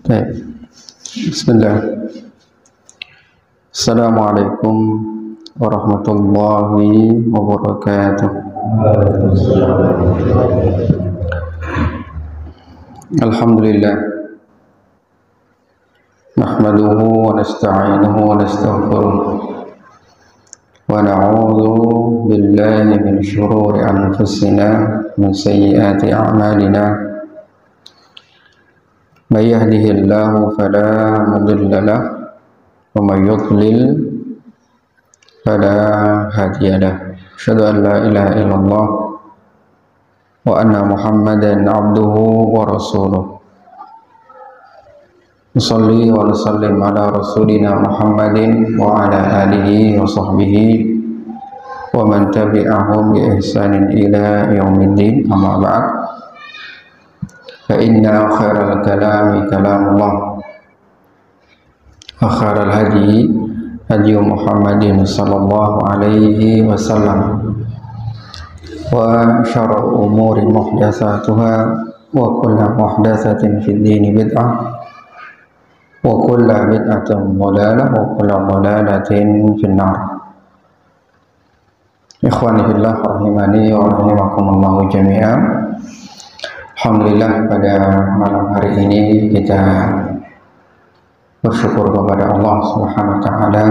Baik. Bismillah. Assalamualaikum warahmatullahi wabarakatuh. Alhamdulillah. Nahmaduhu wa nasta'inuhu wa nastaghfiruh. Wa na'udzu billahi min shururi anfusina min sayyiati a'malina. May yahdihillahu fala mudilla lahu wa may yudlil fala hadiya lahu. Asyhadu an la ilaha illallah wa anna Muhammadan 'abduhu wa rasuluh. Nusalli wa nusallim ala rasulina Muhammadin wa ala alihi wa sahbihi wa man tabi'ahum bi ihsanin ila yaumiddin, amma ba'd. Fa inna khairal kalami kalamullah wa khairal hadi hadi Muhammadin sallallahu alaihi wasallam wa syarrul umuri muhdatsatuha wa kullu muhdatsatin fid dini bid'ah wa kullu bid'atin dhalalah wa kullu dhalalatin finnar. Ikhwani fillah rahimani wa rahimakumullah jami'an. Alhamdulillah, pada malam hari ini kita bersyukur kepada Allah Subhanahu wa taala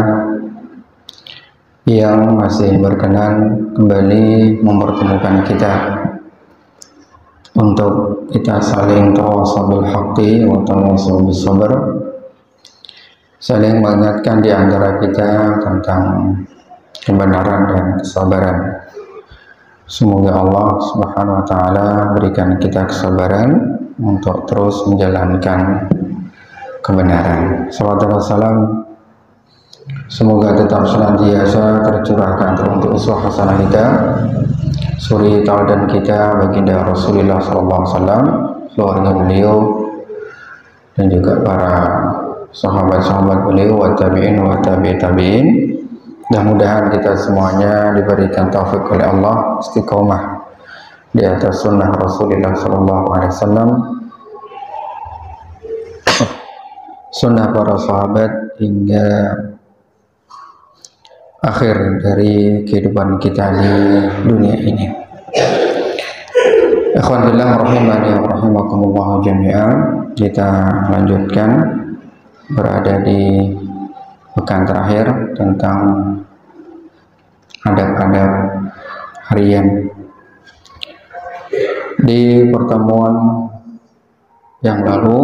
yang masih berkenan kembali mempertemukan kita untuk kita saling tawassul bil haqqi wa tawassul bis sabr, saling mengingatkan di antara kita tentang kebenaran dan kesabaran. Semoga Allah Subhanahu wa taala berikan kita kesabaran untuk terus menjalankan kebenaran. Salawat dan salam semoga tetap senantiasa tercurahkan untuk uswah hasanah kita, suri tauladan kita baginda Rasulullah sallallahu alaihi wasallam, keluarga beliau dan juga para sahabat-sahabat beliau wa tabi'in wa tabi'in. Mudah-mudahan kita semuanya diberikan taufik oleh Allah istiqomah di atas sunnah Rasulullah sallallahu alaihi wasallam, sunnah para sahabat hingga akhir dari kehidupan kita di dunia ini. Ikhwan fillah rahimani wa rahimakumullah jami'an. Kita lanjutkan berada di pekan terakhir tentang adab-adab harian. Di pertemuan yang lalu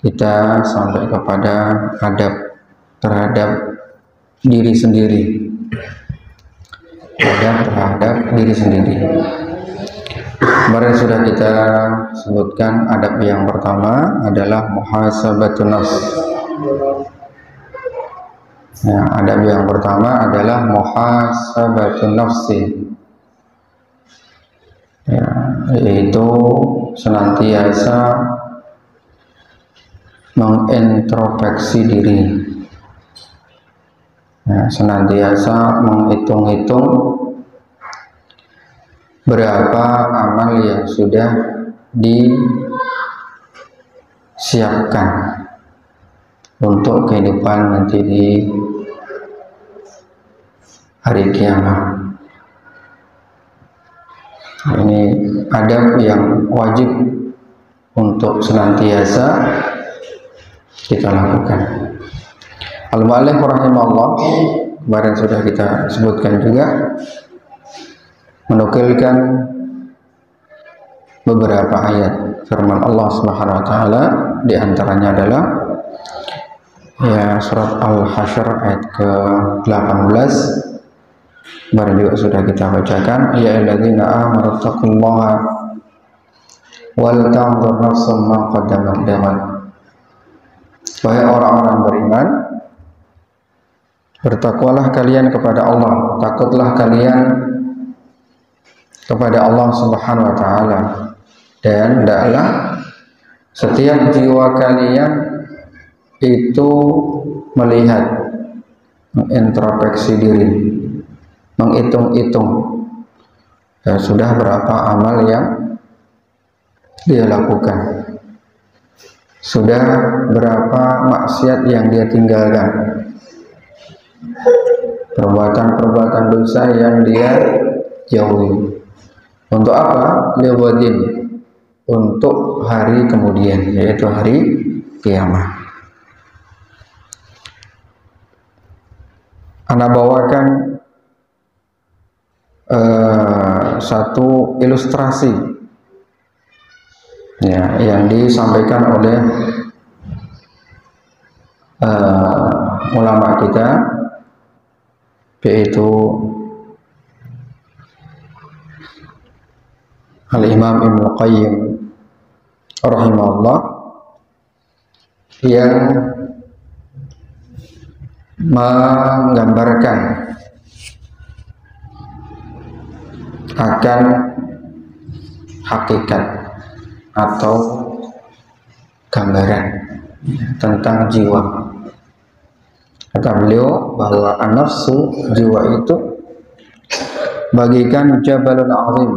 kita sampai kepada adab terhadap diri sendiri. Adab terhadap diri sendiri. Kemarin sudah kita sebutkan adab yang pertama adalah muhasabatun nafs. Ya, adab yang pertama adalah muhasabatun nafsi, ya, yaitu senantiasa mengintrospeksi diri, ya, senantiasa menghitung-hitung berapa amal yang sudah disiapkan untuk kehidupan nanti di hari kiamat. Ini adab yang wajib untuk senantiasa kita lakukan. Al-Mu'allif rahimahullah kemarin sudah kita sebutkan juga, menukilkan beberapa ayat firman Allah Subhanahu wa taala, di antaranya adalah ya surat Al-Hasyr ayat ke-18. Kemarin juga sudah kita bacakan, ya alladzina amanu taqullaha wal tanzur nafsum ma qaddamat lighad. Wahai orang-orang beriman, bertakwalah kalian kepada Allah, takutlah kalian kepada Allah Subhanahu wa taala, dan hendaklah setiap jiwa kalian itu melihat, mengintrospeksi diri, menghitung-hitung sudah berapa amal yang dia lakukan, sudah berapa maksiat yang dia tinggalkan, perbuatan-perbuatan dosa yang dia jauhi. Untuk apa? Liwadin, untuk hari kemudian, yaitu hari kiamat. Ana bawakan satu ilustrasi ya, yang disampaikan oleh ulama kita, yaitu Al-Imam Ibnu Qayyim rahimahullah, yang menggambarkan akan hakikat atau gambaran tentang jiwa. Kata beliau bahwa an-nafsu, jiwa itu bagaikan jabalun azim,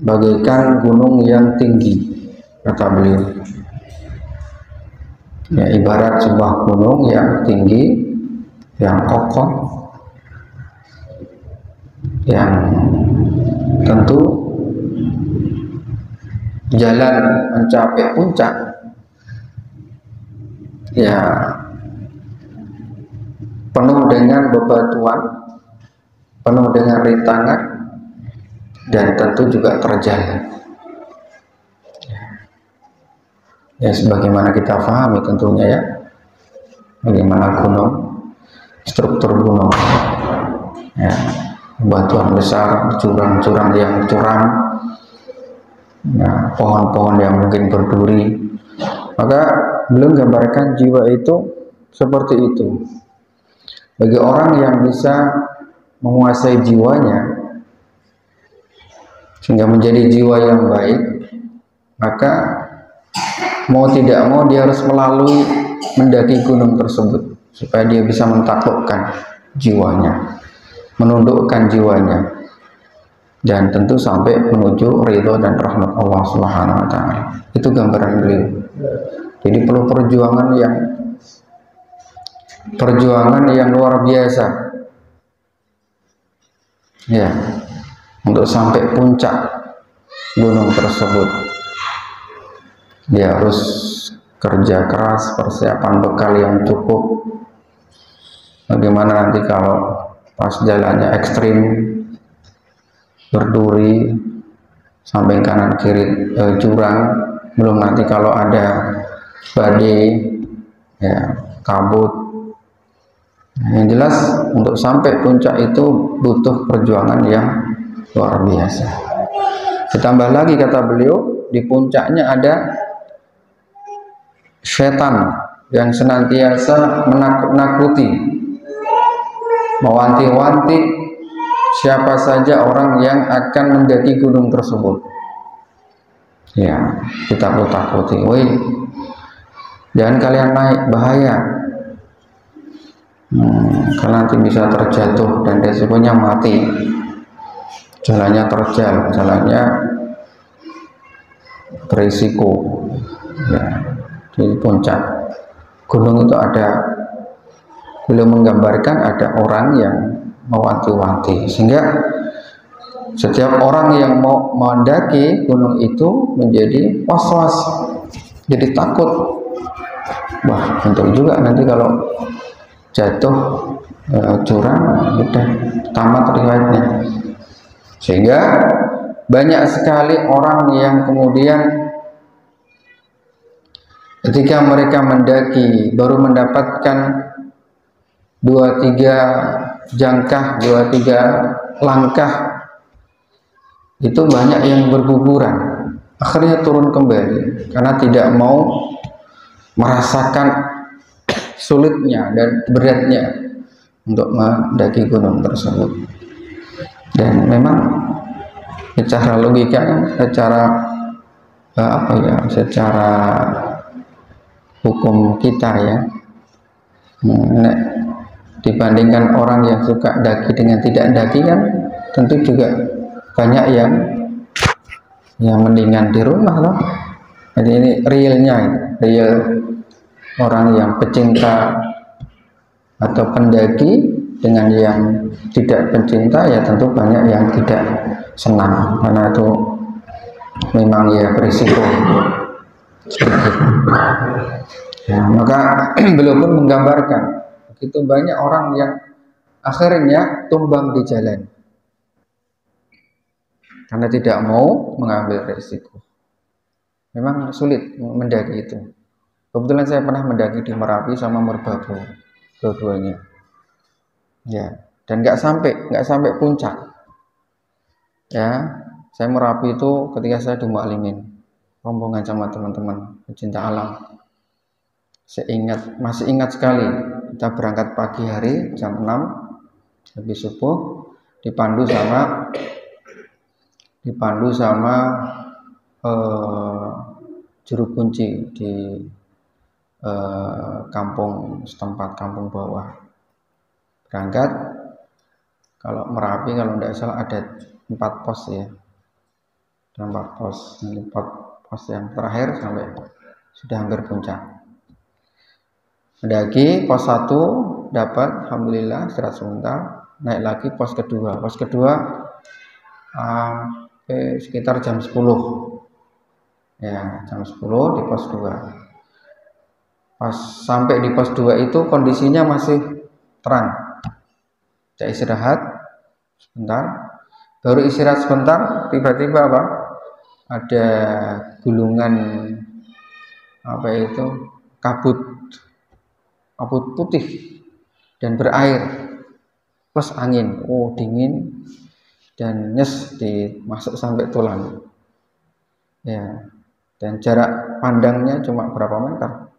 bagaikan gunung yang tinggi. Kata beliau, ya, ibarat sebuah gunung yang tinggi, yang kokoh, yang tentu jalan mencapai puncak ya penuh dengan bebatuan, penuh dengan rintangan, dan tentu juga terjal. Ya, sebagaimana kita pahami tentunya ya, bagaimana gunung, struktur gunung, ya, batuan besar, jurang-jurang yang curam, ya, pohon-pohon yang mungkin berduri. Maka belum gambarkan jiwa itu seperti itu. Bagi orang yang bisa menguasai jiwanya sehingga menjadi jiwa yang baik, maka mau tidak mau dia harus melalui mendaki gunung tersebut supaya dia bisa mentaklukkan jiwanya, menundukkan jiwanya, dan tentu sampai menuju ridho dan rahmat Allah Subhanahu wa Ta'ala. Itu gambaran beliau. Jadi perlu perjuangan yang luar biasa ya, untuk sampai puncak gunung tersebut. Dia harus kerja keras, persiapan bekal yang cukup. Bagaimana nanti kalau pas jalannya ekstrim, berduri, samping kanan kiri jurang, belum nanti kalau ada badai, ya, kabut. Yang jelas untuk sampai puncak itu butuh perjuangan yang luar biasa. Ditambah lagi kata beliau, di puncaknya ada setan yang senantiasa menakut-nakuti, mewanti-wanti siapa saja orang yang akan mendaki gunung tersebut. Ya, kita perlu takuti, woi, jangan kalian naik, bahaya. Karena nanti bisa terjatuh dan resikonya mati. Jalannya terjal, jalannya berisiko. Ya, di puncak gunung itu ada, beliau menggambarkan ada orang yang mewanti-wanti, sehingga setiap orang yang mau mendaki gunung itu menjadi was-was, jadi takut. Wah, tentu juga nanti kalau jatuh jurang, udah tamat riwayatnya. Sehingga banyak sekali orang yang kemudian ketika mereka mendaki baru mendapatkan 2-3 jangkah, 2-3 langkah, itu banyak yang berguguran, akhirnya turun kembali karena tidak mau merasakan sulitnya dan beratnya untuk mendaki gunung tersebut. Dan memang secara logika, secara hukum kita ya, dibandingkan orang yang suka daki dengan tidak daki kan tentu juga banyak yang mendingan di rumah loh. Jadi ini realnya, real orang yang pecinta atau pendaki dengan yang tidak pencinta, ya tentu banyak yang tidak senang karena itu memang ya berisiko sedikit. Ya, maka beliau pun menggambarkan begitu banyak orang yang akhirnya tumbang di jalan karena tidak mau mengambil risiko. Memang sulit mendaki itu. Kebetulan saya pernah mendaki di Merapi sama Merbabu, dua-duanya. Ya, dan nggak sampai puncak. Ya, saya Merapi itu ketika saya di Mualimin, rombongan sama teman-teman pecinta alam. Masih ingat sekali, kita berangkat pagi hari jam 6 habis subuh, dipandu sama juru kunci di kampung setempat, kampung bawah. Berangkat, kalau Merapi kalau tidak salah ada 4 pos ya, ada 4 pos yang terakhir sampai sudah hampir puncak. Mendaki pos 1 dapat, alhamdulillah istirahat sebentar, naik lagi pos kedua. Pos kedua sekitar jam 10 ya, jam 10 di pos 2. Pas sampai di pos 2 itu kondisinya masih terang. Saya istirahat sebentar, baru istirahat sebentar tiba-tiba ada gulungan kabut putih dan berair plus angin, dingin dan masuk sampai tulang ya, dan jarak pandangnya cuma berapa meter.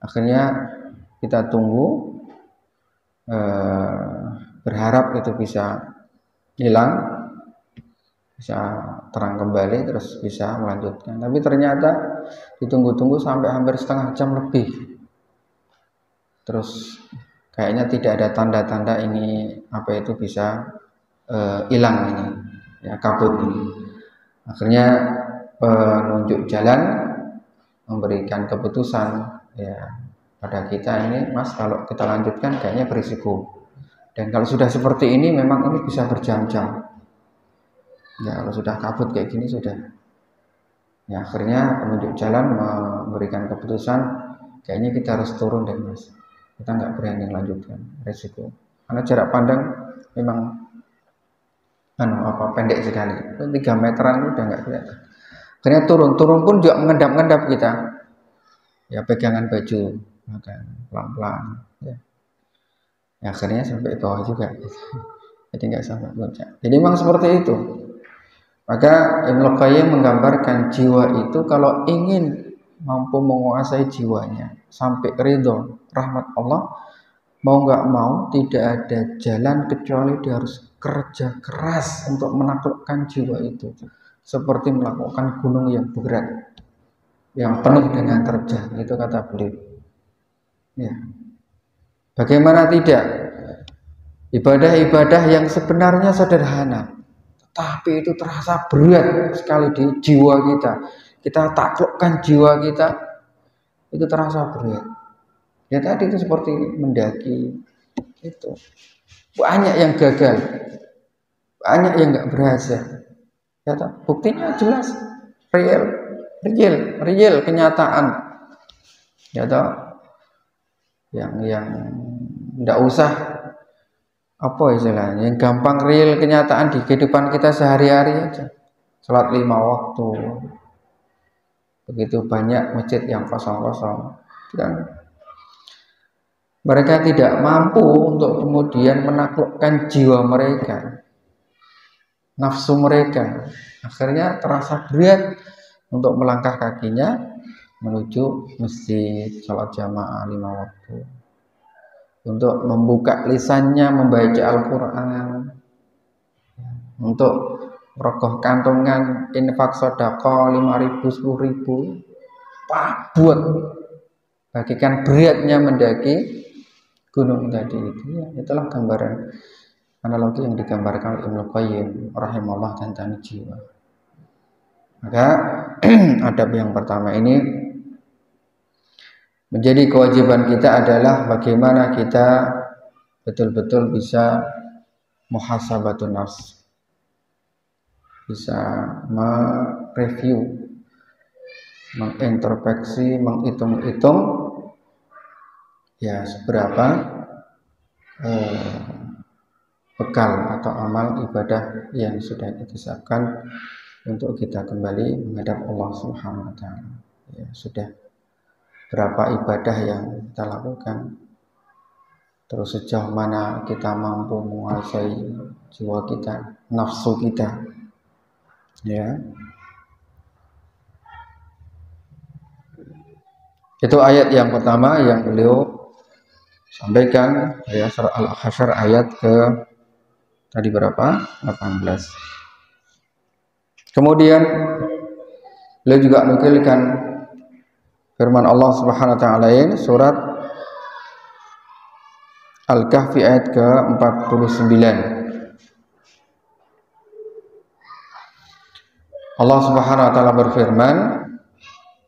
Akhirnya kita tunggu, berharap itu bisa hilang, bisa terang kembali, terus bisa melanjutkan. Tapi ternyata ditunggu-tunggu sampai hampir setengah jam lebih. Terus kayaknya tidak ada tanda-tanda ini bisa hilang ini ya, kabut ini. Akhirnya penunjuk jalan memberikan keputusan ya pada kita, ini Mas, kalau kita lanjutkan kayaknya berisiko, dan kalau sudah seperti ini memang ini bisa berjam-jam ya, kalau sudah kabut kayak gini sudah ya. Akhirnya penunjuk jalan memberikan keputusan kayaknya kita harus turun deh Mas, kita nggak berani lanjutkan, resiko karena jarak pandang memang pendek sekali, 3 meteran udah nggak kelihatan. Akhirnya turun pun juga mengendap-endap kita ya, pegangan baju makan pelan-pelan ya. Akhirnya sampai bawah juga jadi nggak sampai puncak. Jadi memang seperti itu. Maka Ibnu Qayyim menggambarkan jiwa itu kalau ingin mampu menguasai jiwanya sampai ridho rahmat Allah, mau nggak mau tidak ada jalan kecuali dia harus kerja keras untuk menaklukkan jiwa itu, seperti melakukan gunung yang berat, yang penuh dengan terjal. Itu kata beliau. Ya. Bagaimana tidak? Ibadah-ibadah yang sebenarnya sederhana, tapi itu terasa berat sekali di jiwa kita. Kita taklukkan jiwa kita, itu terasa berat. Ya tadi itu seperti mendaki itu. Banyak yang gagal, banyak yang nggak berhasil. Ya, buktinya jelas, real kenyataan. Ya toh, yang nggak usah istilahnya, yang gampang real kenyataan di kehidupan kita sehari-hari aja. Sholat 5 waktu, begitu banyak masjid yang kosong-kosong, dan mereka tidak mampu untuk kemudian menaklukkan jiwa mereka, nafsu mereka. Akhirnya terasa berat untuk melangkah kakinya menuju masjid, sholat jamaah 5 waktu, untuk membuka lisannya membaca Al-Quran, untuk merogoh kantongan infak sedekah 5.000, 10.000, buat bagikan beratnya mendaki gunung tadi itu ya. Itulah gambaran analogi yang digambarkan Ibnu Qayyim rahimahullah tentang jiwa. Maka adab yang pertama ini menjadi kewajiban kita adalah bagaimana kita betul-betul bisa muhasabatun nafs, bisa mereview, mengintrospeksi, menghitung-hitung ya seberapa bekal atau amal ibadah yang sudah kita siapkan untuk kita kembali menghadap Allah Subhanahu wa taala. Ya, sudah berapa ibadah yang kita lakukan, terus sejauh mana kita mampu menguasai jiwa kita, nafsu kita, ya. Itu ayat yang pertama yang beliau sampaikan, ya, surah Al-Hasyr ayat ke tadi berapa? 18. Kemudian beliau juga nukilkan firman Allah Subhanahu wa taala ini surat Al-Kahfi ayat ke-49. Allah Subhanahu wa taala berfirman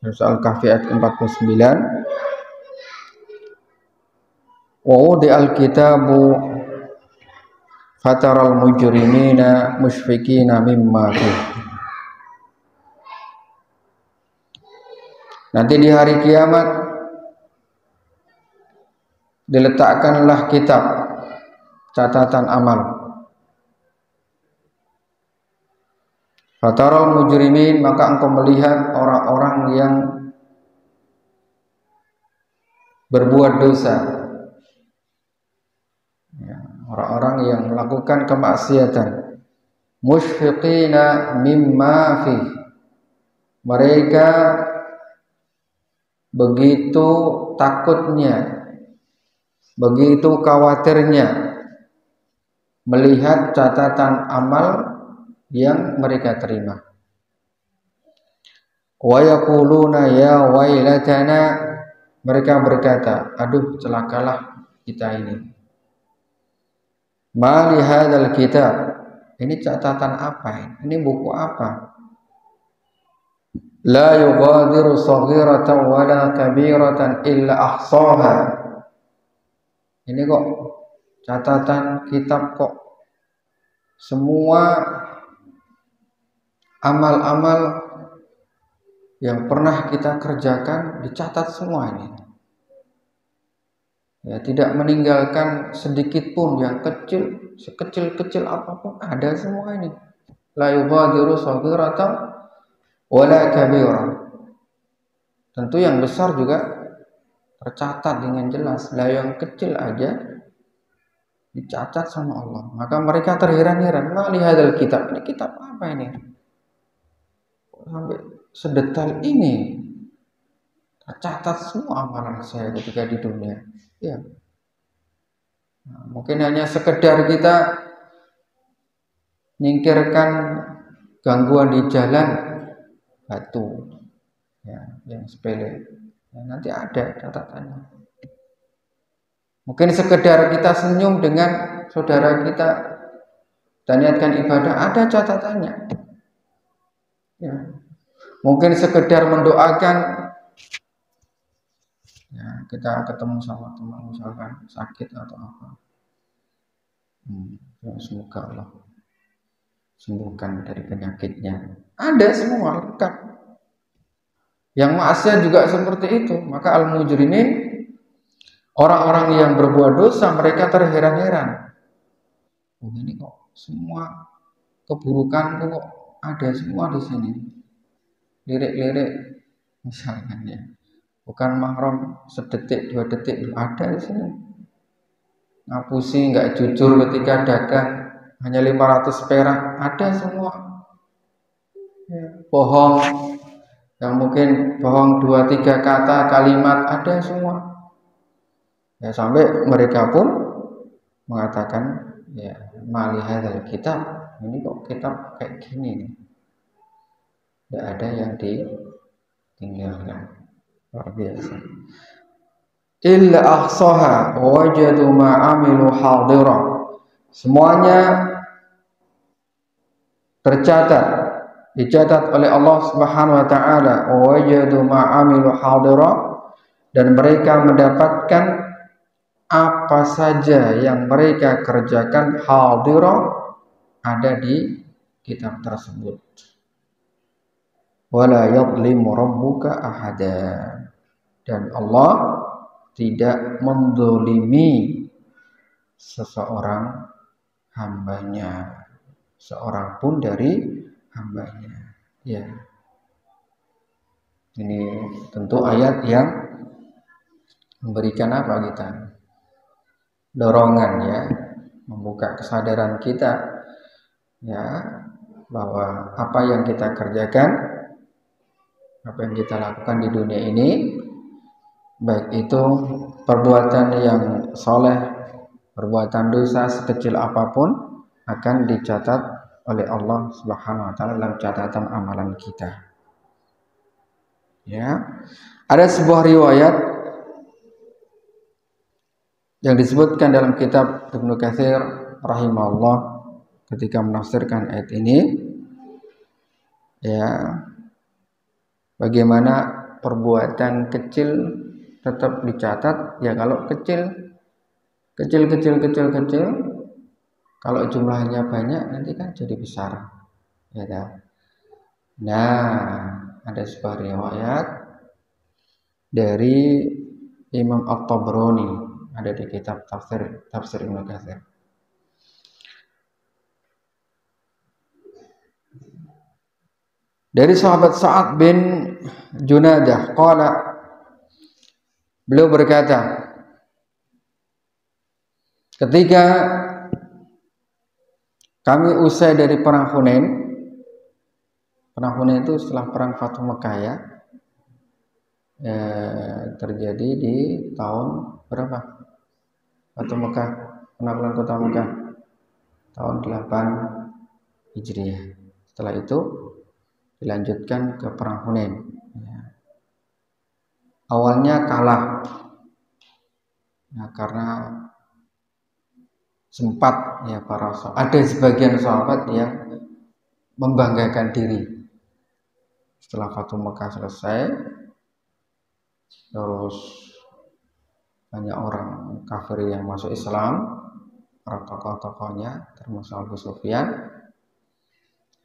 surat Al-Kahfi ayat ke-49, wa wudi'al kitabu fataral mujrimina musyfiqina mimma fihi. Nanti di hari kiamat diletakkanlah kitab catatan amal. Fataral mujrimin, maka engkau melihat orang-orang yang berbuat dosa, ya, orang-orang yang melakukan kemaksiatan. Musyfiqina mimma fihi, mereka begitu takutnya, begitu khawatirnya melihat catatan amal yang mereka terima. Wa yaquluna ya wailatana, mereka berkata, aduh celakalah kita ini. Ma li hadzal kitab, ini catatan apa ini? Ini buku apa? La yughadiru saghiratan wala kabiratan illa ahsaha. Ini kok catatan kitab kok semua amal-amal yang pernah kita kerjakan dicatat semua ini. Ya, tidak meninggalkan sedikit pun yang kecil, sekecil-kecil apapun ada semua ini. La yughadiru saghiratan wala kabira. Tentu yang besar juga tercatat dengan jelas. Lah yang kecil aja dicatat sama Allah. Maka mereka terheran-heran, ma li hadzal kitab, ini kitab apa ini? Sampai sedetail ini tercatat semua amalan saya ketika di dunia. Ya. Nah, mungkin hanya sekedar kita nyingkirkan gangguan di jalan, batu, ya, yang sepele, ya, nanti ada catatannya. Mungkin sekedar kita senyum dengan saudara kita dan niatkan ibadah, ada catatannya. Ya. Mungkin sekedar mendoakan, ya, kita ketemu sama teman misalkan sakit atau apa, ya, semoga Allah sembuhkan dari penyakitnya. Ada semua lengkap. Yang maksiat juga seperti itu. Maka al-mujrimin, orang-orang yang berbuat dosa, mereka terheran-heran. Oh, ini kok semua keburukan kok ada semua di sini. Lirik-lirik misalnya, ya. Bukan mahram sedetik, 2 detik ada di sini. Ngapusi, nggak jujur ketika dagang, hanya 500 perak, ada semua. Ya. Bohong, yang mungkin bohong 2-3 kata, kalimat, ada semua. Ya, sampai mereka pun mengatakan, ya, ma li hadzal kitab, ini kok kitab kayak gini nih. Tidak ada yang ditinggalkan. Luar biasa. Illa ahsaha wajadu ma amilu hadira. Semuanya dicatat oleh Allah Subhanahu wa taala. Wajadu ma'amilu hadira, dan mereka mendapatkan apa saja yang mereka kerjakan hadira, ada di kitab tersebut. Wala yadhlimu rabbuka ahada, dan Allah tidak mendolimi seseorang hambanya, seorang pun dari hambanya. Ya, ini tentu ayat yang memberikan apa kita? Dorongan ya, membuka kesadaran kita ya, bahwa apa yang kita kerjakan, apa yang kita lakukan di dunia ini, baik itu perbuatan yang soleh, perbuatan dosa sekecil apapun, akan dicatat oleh Allah Subhanahu wa taala dalam catatan amalan kita. Ya. Ada sebuah riwayat yang disebutkan dalam kitab Ibnu Katsir rahimahullah ketika menafsirkan ayat ini, ya, bagaimana perbuatan kecil tetap dicatat. Ya, kalau kecil, kalau jumlahnya banyak nanti kan jadi besar, ya kan? Nah, ada sebuah riwayat dari Imam At-Tabrani, ada di kitab tafsir Ibnu Katsir. Dari sahabat Sa'ad bin Junadah, qala, beliau berkata, ketika kami usai dari perang Hunain. Perang Hunain itu setelah perang Fathu Mekah ya, terjadi di tahun berapa? Fathu Mekah, penaklukan kota Mekah tahun 8 Hijriah. Setelah itu dilanjutkan ke perang Hunain. Ya. Awalnya kalah, nah, karena sempat ya ada sebagian sahabat yang membanggakan diri. Setelah Fathu Mekah selesai, terus banyak orang kafir yang masuk Islam, para tokoh-tokohnya termasuk Abu Sufyan.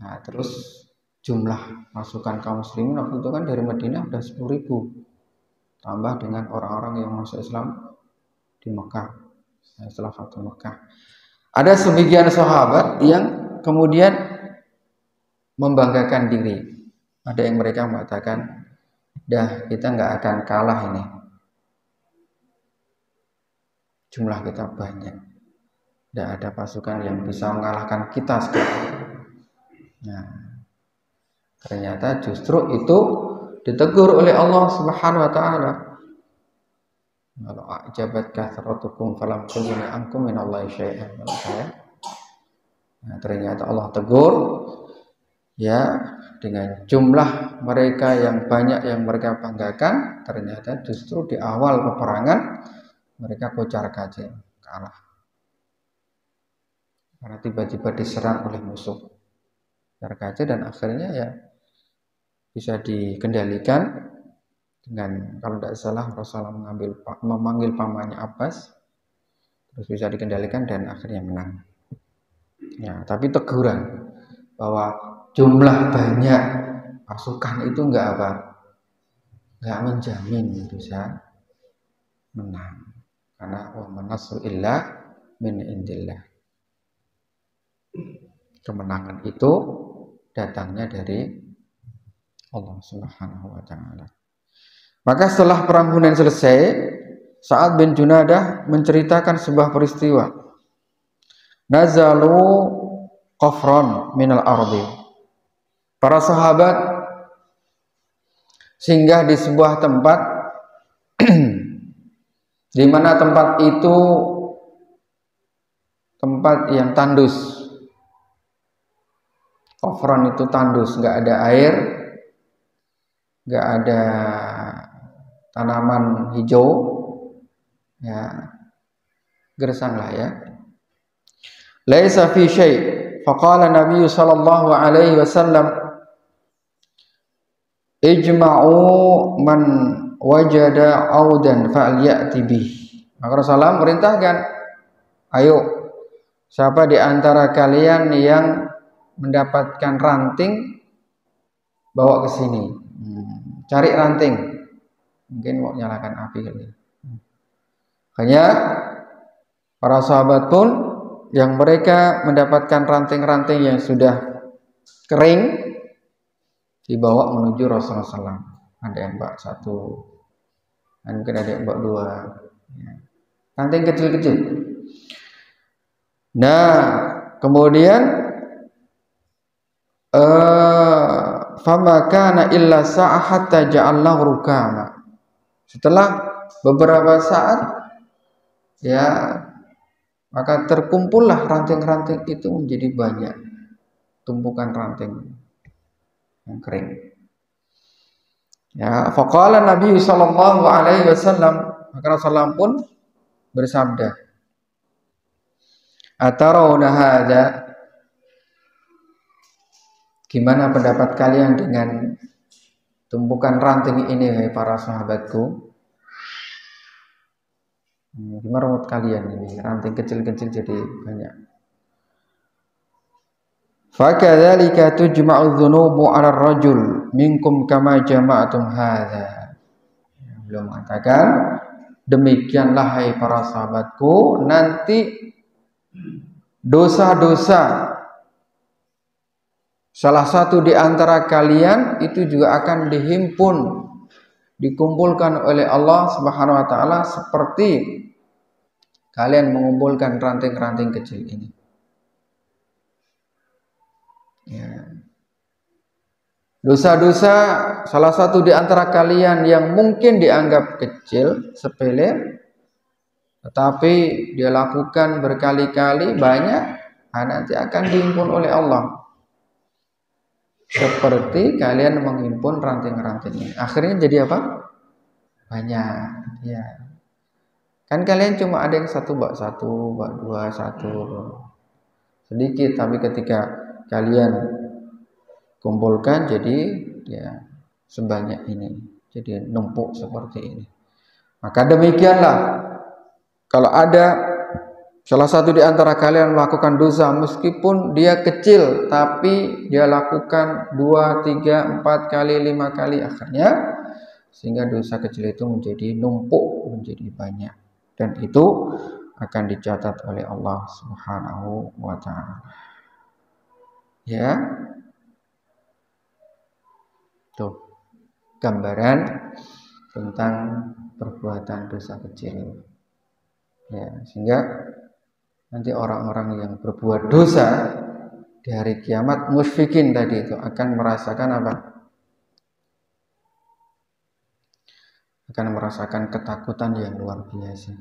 Nah, terus jumlah pasukan kaum muslimin waktu itu kan dari Madinah udah 10.000, tambah dengan orang-orang yang masuk Islam di Mekah setelah Fathu Mekah. Ada sebagian sahabat yang kemudian membanggakan diri. Ada yang mereka mengatakan, dah kita nggak akan kalah ini, jumlah kita banyak, tidak ada pasukan yang bisa mengalahkan kita sekarang. Nah, ternyata justru itu ditegur oleh Allah Subhanahu wa taala. Kalau ajabat kathratukum falam tughni ankum minallahi syai'an. Nah, ternyata Allah tegur ya, dengan jumlah mereka yang banyak yang mereka banggakan, ternyata justru di awal peperangan mereka kocar-kacir, kalah. Karena tiba-tiba diserang oleh musuh, kocar-kacir, dan akhirnya ya bisa dikendalikan dengan, kalau tidak salah Rasulullah memanggil pamannya Abbas, terus bisa dikendalikan dan akhirnya menang. Ya, tapi teguran bahwa jumlah banyak pasukan itu enggak menjamin bisa menang, karena wa manasru illa min indillah. Kemenangan itu datangnya dari Allah Subhanahu wa taala. Maka setelah perang Hunain selesai, Sa'ad bin Junadah menceritakan sebuah peristiwa. Nazalu qafran minal ardi. Para sahabat singgah di sebuah tempat di mana tempat itu tempat yang tandus. Qafran itu tandus, nggak ada air, nggak ada tanaman hijau, ya gersang lah ya. laisa fi syai'. Faqala Nabi sallallahu alaihi wasallam, ijma'u man wajada audan fa'lyati bih. Maka Rasulullah merintahkan, ayo siapa di antara kalian yang mendapatkan ranting bawa ke sini. Cari ranting. Mungkin mau nyalakan api kali. Hanya para sahabat pun yang mereka mendapatkan ranting-ranting yang sudah kering dibawa menuju Rasulullah SAW. Ada yang bawa satu, mungkin ada yang bawa dua, ranting kecil-kecil. Nah, kemudian fama kana illa sa'ah hatta ja'alnahu rukama. Setelah beberapa saat, ya, maka terkumpullah ranting-ranting itu menjadi banyak, tumpukan ranting yang kering. Ya, faqala Nabi sallallahu alaihi wasallam, maka Rasulullah pun bersabda, atarawna hadza, gimana pendapat kalian dengan tumpukan ranting ini, hai para sahabatku? Gimana menurut kalian ini? Ranting kecil-kecil jadi banyak. Fakadzalika tujma'u dzunubu 'ala ar-rajul minkum kama jama'tum hadza. Beliau mengatakan, demikianlah hai para sahabatku, nanti dosa-dosa salah satu di antara kalian itu juga akan dihimpun, dikumpulkan oleh Allah Subhanahu wa taala seperti kalian mengumpulkan ranting-ranting kecil ini. Ya. Dosa-dosa salah satu di antara kalian yang mungkin dianggap kecil, sepele, tetapi dia lakukan berkali-kali banyak, nanti akan dihimpun oleh Allah. Seperti kalian menghimpun ranting-ranting ini. Akhirnya jadi apa? Banyak. Ya. Kan kalian cuma ada yang satu, bak satu, bak dua, satu. Sedikit, tapi ketika kalian kumpulkan jadi ya sebanyak ini. Jadi numpuk seperti ini. Maka demikianlah kalau ada salah satu di antara kalian melakukan dosa, meskipun dia kecil, tapi dia lakukan 2, 3, 4 kali, 5 kali, akhirnya sehingga dosa kecil itu menjadi numpuk, menjadi banyak, dan itu akan dicatat oleh Allah Subhanahu wa ta'ala. Ya, tuh gambaran tentang perbuatan dosa kecil. Ya, sehingga nanti orang-orang yang berbuat dosa di hari kiamat, musyfikin tadi itu, akan merasakan apa? Akan merasakan ketakutan yang luar biasa.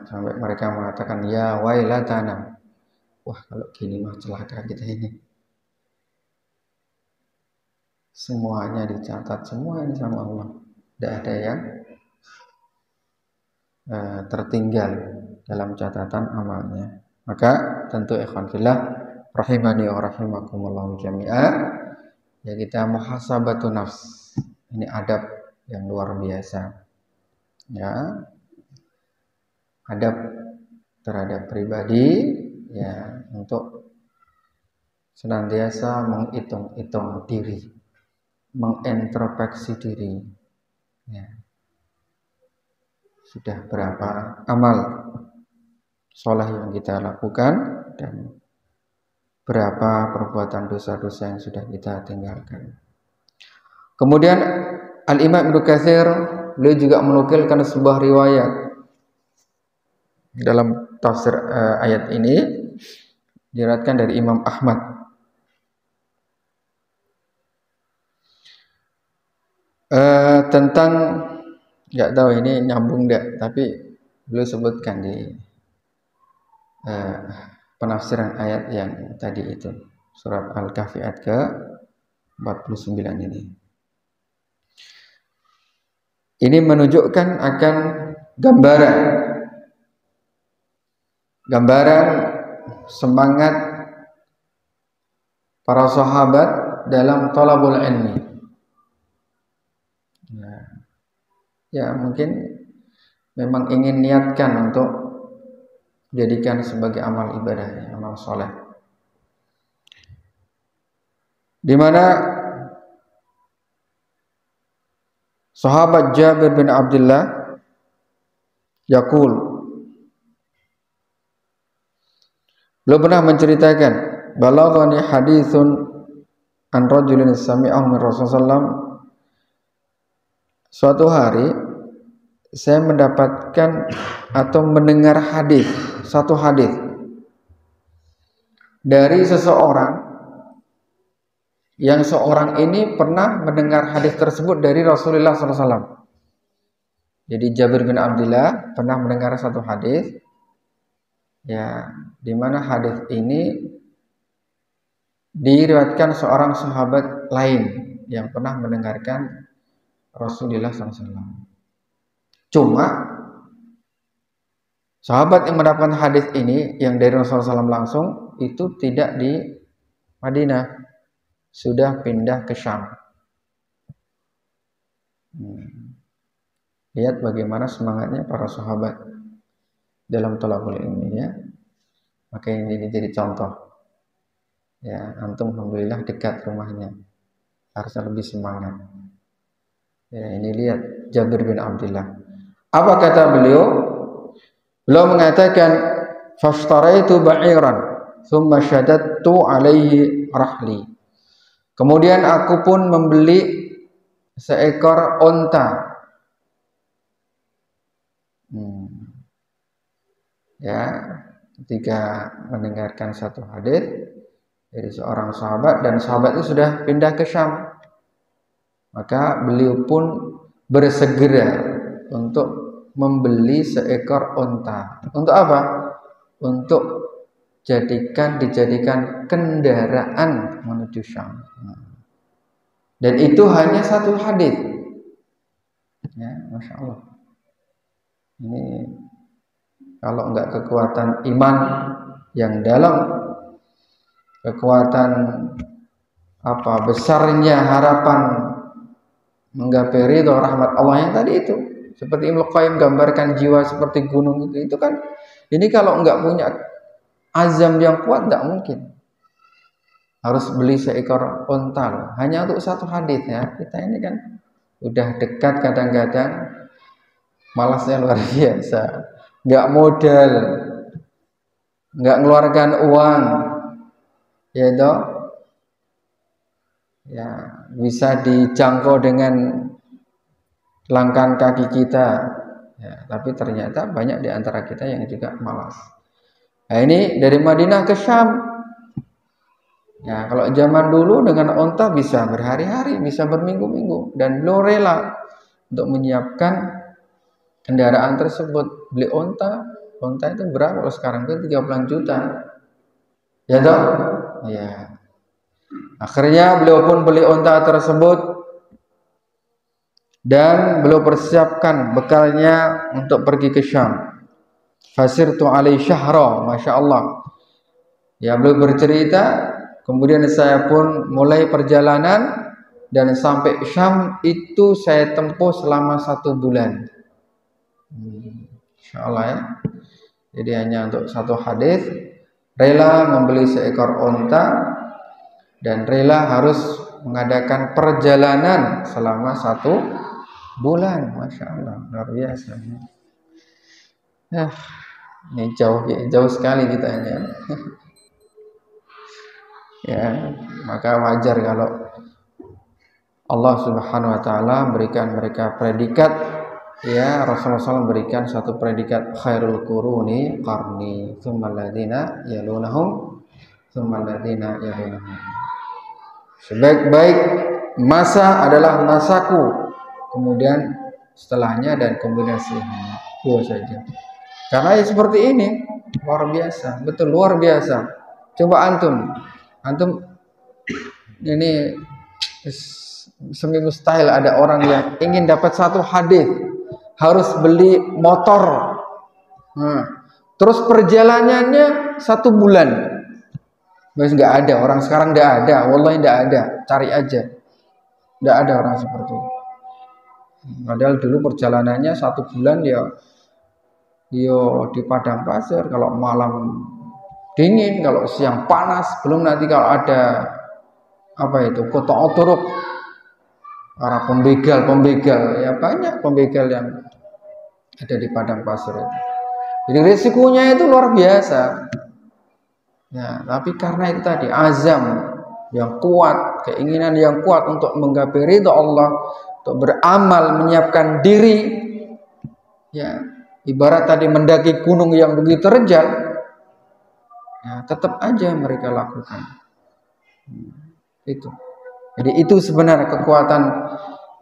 Sampai mereka mengatakan, ya wailatana. Wah, kalau gini mah celaka kita ini. Semuanya dicatat, semua ini sama Allah. Tidak ada yang tertinggal dalam catatan amalnya. Maka tentu ikhwan fillah rahimani wa rahimakumullah jami'a, ya, kita muhasabatu nafs. Ini adab yang luar biasa. Ya. Adab terhadap pribadi, ya, untuk senantiasa menghitung-hitung diri, mengintrospeksi diri. Ya. Sudah berapa amal soleh yang kita lakukan dan berapa perbuatan dosa-dosa yang sudah kita tinggalkan. Kemudian Al-Imam Ibnu Katsir, beliau juga menukilkan sebuah riwayat dalam tafsir ayat ini, diriwayatkan dari Imam Ahmad. Tentang, nggak tahu ini nyambung enggak, tapi beliau sebutkan di penafsiran ayat yang tadi itu, surat Al-Kahfi ayat ke-49 ini. Ini menunjukkan akan gambaran gambaran semangat para sahabat dalam thalabul ilmi. Ya, mungkin memang ingin niatkan untuk jadikan sebagai amal ibadah, amal soleh. Di mana sahabat Jabir bin Abdullah yaqul, beliau pernah menceritakan, balaghani haditsun an rajulin sami'ahu min Rasulullah. Suatu hari saya mendapatkan atau mendengar satu hadis dari seseorang yang seorang ini pernah mendengar hadis tersebut dari Rasulullah SAW. Jadi Jabir bin Abdullah pernah mendengar satu hadis, ya, di mana hadis ini diriwayatkan seorang sahabat lain yang pernah mendengarkan Rasulullah SAW. Cuma sahabat yang mendapatkan hadis ini yang dari Rasulullah SAW langsung itu tidak di Madinah, sudah pindah ke Syam. Lihat bagaimana semangatnya para sahabat dalam thalabul ilmi, ya. Maka ini jadi contoh. Ya, antum alhamdulillah dekat rumahnya, harusnya lebih semangat. Ya, ini lihat Jabir bin Abdullah. Apa kata beliau? Beliau mengatakan, "Fashtaraitu ba'iran, thumma shadattu alaihi rahli." Kemudian aku pun membeli seekor onta. Ya, ketika mendengarkan satu hadis dari seorang sahabat dan sahabat itu sudah pindah ke Syam, maka beliau pun bersegera untuk membeli seekor onta. Untuk apa? Untuk dijadikan kendaraan menuju Syam. Dan itu hanya satu hadis. Ya, Masya Allah. Ini kalau enggak kekuatan iman yang dalam, kekuatan besarnya harapan menggapai ridho rahmat Allah yang tadi itu, seperti Ibnu Qayyim gambarkan jiwa seperti gunung itu kan. Ini kalau enggak punya azam yang kuat enggak mungkin. Harus beli seekor unta loh, hanya untuk satu hadis, ya. Kita ini kan udah dekat, kadang-kadang malasnya luar biasa, enggak modal, enggak ngeluarkan uang, ya toh. Ya, bisa dijangkau dengan langkah kaki kita, ya, tapi ternyata banyak di antara kita yang juga malas. Nah, ini dari Madinah ke Syam. Ya, kalau zaman dulu dengan onta bisa berhari-hari, bisa berminggu-minggu, dan beliau rela untuk menyiapkan kendaraan tersebut. Beli onta itu berapa kalau sekarang? Itu 30 juta. Ya toh? Ya. Akhirnya beliau pun beli onta tersebut dan beliau persiapkan bekalnya untuk pergi ke Syam. Fasirtu alaihi syahra, Masya Allah. Ya, beliau bercerita, kemudian saya pun mulai perjalanan dan sampai Syam itu saya tempuh selama 1 bulan. Insya Allah, ya. Jadi hanya untuk satu hadis rela membeli seekor onta dan rela harus mengadakan perjalanan selama 1 bulan. Masya Allah, luar biasa. Ini jauh sekali kita ini. Ya, maka wajar kalau Allah Subhanahu wa taala berikan mereka predikat, ya. Rasulullah SAW berikan satu predikat, khairul quruni qarni, tsummal ladzina yalunahum, tsummal ladzina yalunahum. Sebaik-baik masa adalah masaku, kemudian setelahnya, dan kemudian setelahnya. Dua saja. Karena ya seperti ini, luar biasa, betul luar biasa. Coba antum ini semi mustahil ada orang yang ingin dapat satu hadis harus beli motor, Terus perjalanannya 1 bulan. Mas nggak ada, orang sekarang nggak ada, wallahi nggak ada, cari aja, nggak ada orang seperti itu. Padahal dulu perjalanannya 1 bulan ya, yo di padang pasir, kalau malam dingin, kalau siang panas, belum nanti kalau ada apa itu kota otorok, para pembegal ya, banyak pembegal yang ada di padang pasir itu. Jadi risikonya itu luar biasa. Ya, tapi karena itu tadi azam yang kuat, keinginan yang kuat untuk menggapai ridha Allah, untuk beramal, menyiapkan diri, ya ibarat tadi mendaki gunung yang begitu terjal, ya tetap aja mereka lakukan. Itu. Jadi itu sebenarnya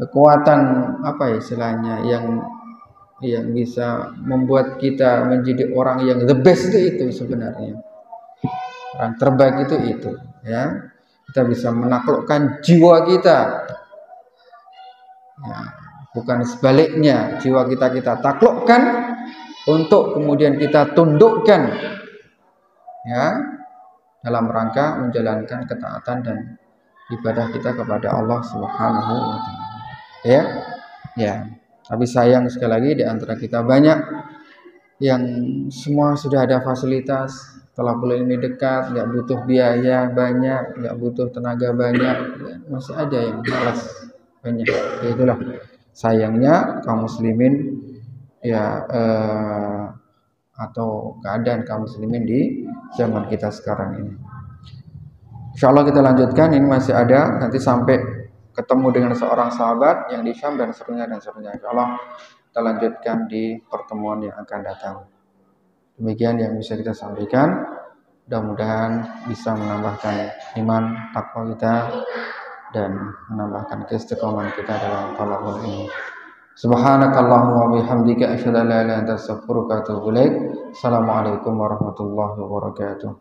kekuatan apa ya istilahnya yang bisa membuat kita menjadi orang yang the best itu sebenarnya. Orang terbaik itu ya. Kita bisa menaklukkan jiwa kita. Ya, bukan sebaliknya, jiwa kita taklukkan untuk kemudian kita tundukkan ya dalam rangka menjalankan ketaatan dan ibadah kita kepada Allah Subhanahu wa taala. Ya. Ya. Tapi sayang sekali lagi di antara kita banyak yang semua sudah ada fasilitas, talabul ilmi dekat, nggak butuh biaya banyak, nggak butuh tenaga banyak, ya, masih ada yang malas banyak. Ya, itulah sayangnya kaum muslimin ya atau keadaan kaum muslimin di zaman kita sekarang ini. Insya Allah kita lanjutkan, ini masih ada nanti sampai ketemu dengan seorang sahabat yang di Syam dan seterusnya. Insya Allah kita lanjutkan di pertemuan yang akan datang. Demikian yang bisa kita sampaikan. Mudah-mudahan bisa menambahkan iman, takwa kita dan menambahkan keistiqomahan kita dalam talabul ilmi. Subhanakallahumma wa bihamdika asyhadu an la ilaha illa anta astaghfiruka wa atubu ilaik. Assalamualaikum warahmatullahi wabarakatuh.